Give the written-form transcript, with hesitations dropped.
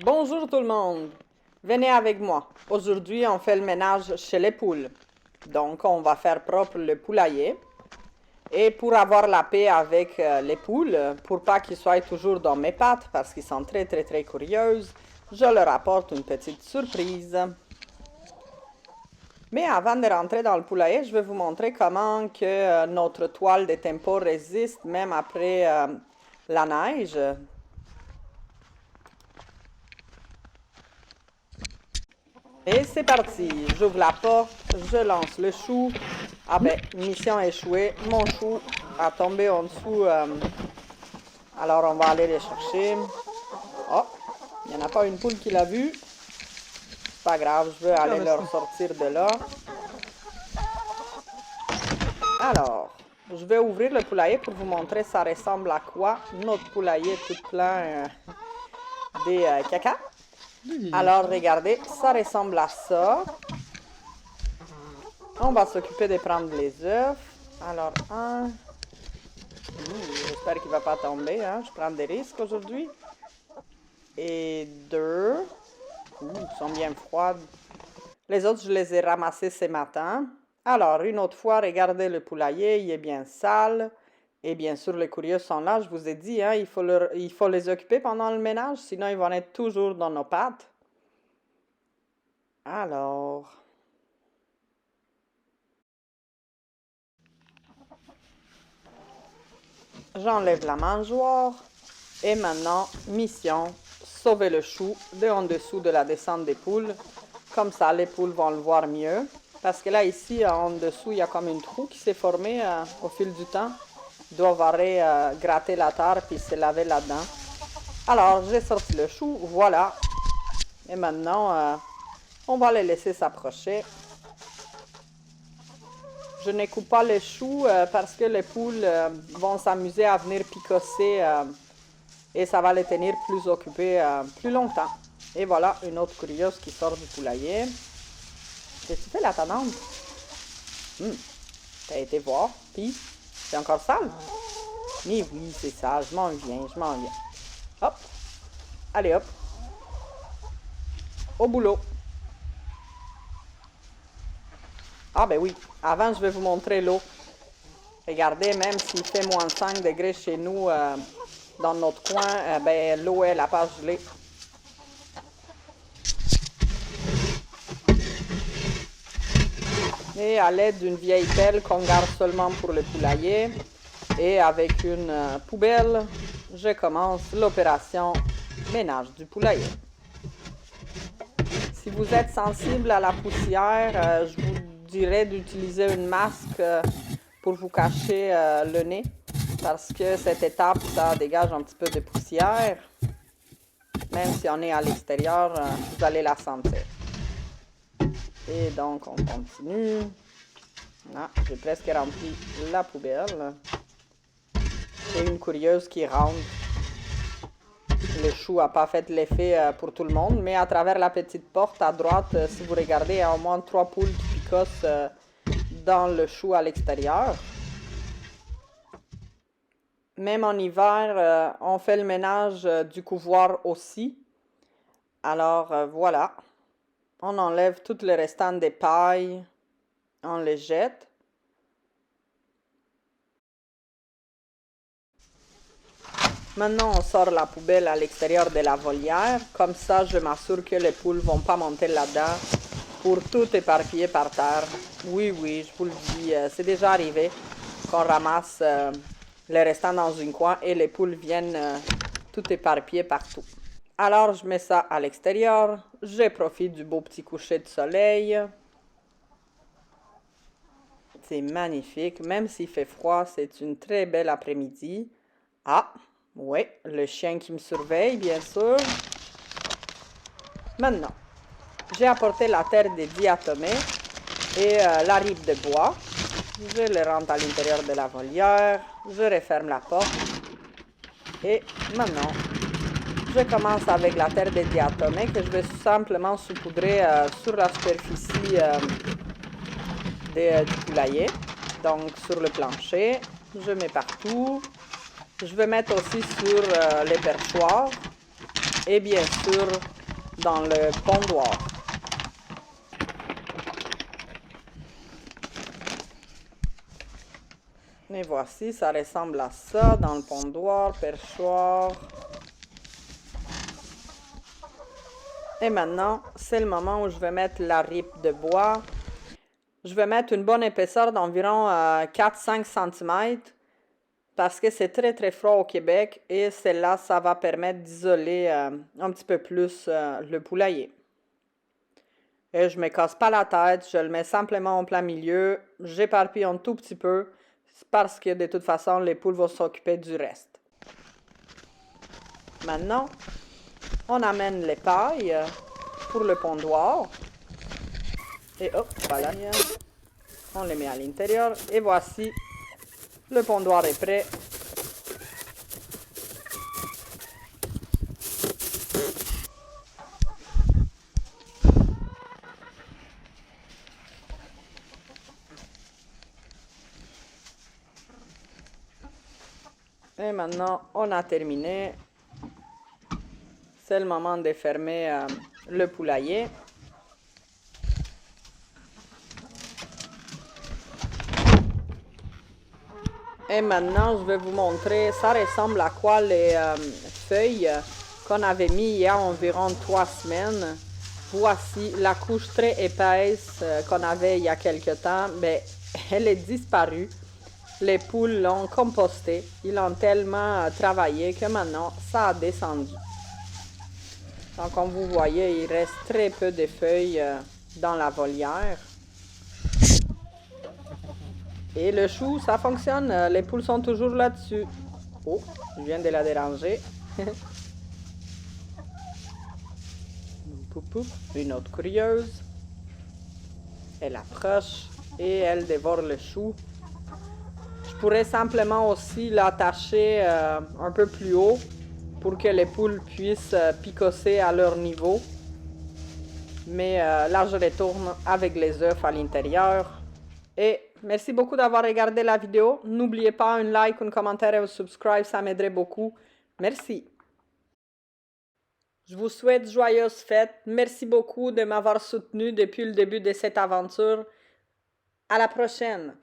Bonjour tout le monde, venez avec moi. Aujourd'hui, on fait le ménage chez les poules. Donc, on va faire propre le poulailler. Et pour avoir la paix avec les poules, pour pas qu'ils soient toujours dans mes pattes, parce qu'ils sont très curieuses, je leur apporte une petite surprise. Mais avant de rentrer dans le poulailler, je vais vous montrer comment que notre toile de tempo résiste même après la neige. Et c'est parti, j'ouvre la porte, je lance le chou. Ah ben, mission échouée, mon chou a tombé en dessous. Alors on va aller les chercher. Oh, il n'y en a pas une poule qui l'a vu. C'est pas grave, je veux aller leur sortir de là. Alors, je vais ouvrir le poulailler pour vous montrer ça ressemble à quoi. Notre poulailler tout plein des caca. Alors regardez, ça ressemble à ça. On va s'occuper de prendre les œufs. Alors, un. J'espère qu'il ne va pas tomber. Hein? Je prends des risques aujourd'hui. Et deux. Ils sont bien froides. Les autres, je les ai ramassés ce matin. Alors, une autre fois, regardez le poulailler. Il est bien sale. Et bien sûr, les curieux sont là. Je vous ai dit, hein, il faut les occuper pendant le ménage. Sinon, ils vont être toujours dans nos pattes. Alors... J'enlève la mangeoire. Et maintenant, mission, sauver le chou de en dessous de la descente des poules. Comme ça, les poules vont le voir mieux. Parce que là, ici, en dessous, il y a comme une trou qui s'est formée au fil du temps. Ils doivent aller gratter la terre puis se laver là-dedans. Alors, j'ai sorti le chou, voilà. Et maintenant, on va les laisser s'approcher. Je ne coupe pas les choux parce que les poules vont s'amuser à venir picosser et ça va les tenir plus occupés plus longtemps. Et voilà, une autre curieuse qui sort du poulailler. Qu'est-ce que tu fais là, ta langue? T'as été voir, puis c'est encore sale? Mais oui, c'est ça, je m'en viens, je m'en viens. Hop, allez hop, au boulot. Ah ben oui, avant je vais vous montrer l'eau. Regardez, même s'il fait moins 5 degrés chez nous, dans notre coin, ben, l'eau, elle n'a pas gelé. Et à l'aide d'une vieille pelle qu'on garde seulement pour le poulailler, et avec une poubelle, je commence l'opération ménage du poulailler. Si vous êtes sensible à la poussière, je vous dirais d'utiliser une masque pour vous cacher le nez, parce que cette étape, ça dégage un petit peu de poussière. Même si on est à l'extérieur, vous allez la sentir. Et donc, on continue. Ah, j'ai presque rempli la poubelle. Et une curieuse qui rentre. Le chou n'a pas fait l'effet pour tout le monde, mais à travers la petite porte à droite, si vous regardez, il y a au moins 3 poules qui picossent dans le chou à l'extérieur. Même en hiver, on fait le ménage du couvoir aussi. Alors voilà, on enlève tout le restant des pailles, on les jette. Maintenant, on sort la poubelle à l'extérieur de la volière. Comme ça, je m'assure que les poules ne vont pas monter là-dedans pour tout éparpiller par terre. Oui, je vous le dis, c'est déjà arrivé qu'on ramasse les restants dans un coin et les poules viennent tout éparpiller partout. Alors, je mets ça à l'extérieur. Je profite du beau petit coucher de soleil. C'est magnifique. Même s'il fait froid, c'est une très belle après-midi. Ah, oui, le chien qui me surveille, bien sûr. Maintenant, j'ai apporté la terre des diatomées et la rive de bois. Je les rentre à l'intérieur de la volière. Je referme la porte. Et maintenant, je commence avec la terre des diatomées que je vais simplement saupoudrer sur la superficie du poulailler. Donc, sur le plancher. Je mets partout. Je vais mettre aussi sur les perchoirs. et bien sûr dans le pondoir. Et voici, ça ressemble à ça dans le pondoir, perchoir. Et maintenant, c'est le moment où je vais mettre la ripe de bois. Je vais mettre une bonne épaisseur d'environ 4-5 cm parce que c'est très très froid au Québec et celle-là, ça va permettre d'isoler un petit peu plus le poulailler. Et je ne me casse pas la tête, je le mets simplement au plein milieu, j'éparpille un tout petit peu parce que de toute façon, les poules vont s'occuper du reste. Maintenant, on amène les pailles pour le pondoir. Et hop, voilà, on les met à l'intérieur. Et voici, le pondoir est prêt. Et maintenant, on a terminé. C'est le moment de fermer le poulailler. Et maintenant, je vais vous montrer, ça ressemble à quoi les feuilles qu'on avait mis il y a environ 3 semaines. Voici la couche très épaisse qu'on avait il y a quelque temps. Mais elle est disparue. Les poules l'ont compostée. Ils l'ont tellement travaillé que maintenant, ça a descendu. Donc, comme vous voyez, il reste très peu de feuilles dans la volière. Et le chou, ça fonctionne. Les poules sont toujours là-dessus. Oh, je viens de la déranger. Une autre curieuse. Elle approche et elle dévore le chou. Je pourrais simplement aussi l'attacher un peu plus haut pour que les poules puissent picosser à leur niveau. Mais là, je retourne avec les œufs à l'intérieur. Et merci beaucoup d'avoir regardé la vidéo. N'oubliez pas un like, un commentaire et un subscribe, ça m'aiderait beaucoup. Merci. Je vous souhaite joyeuses fêtes. Merci beaucoup de m'avoir soutenu depuis le début de cette aventure. À la prochaine.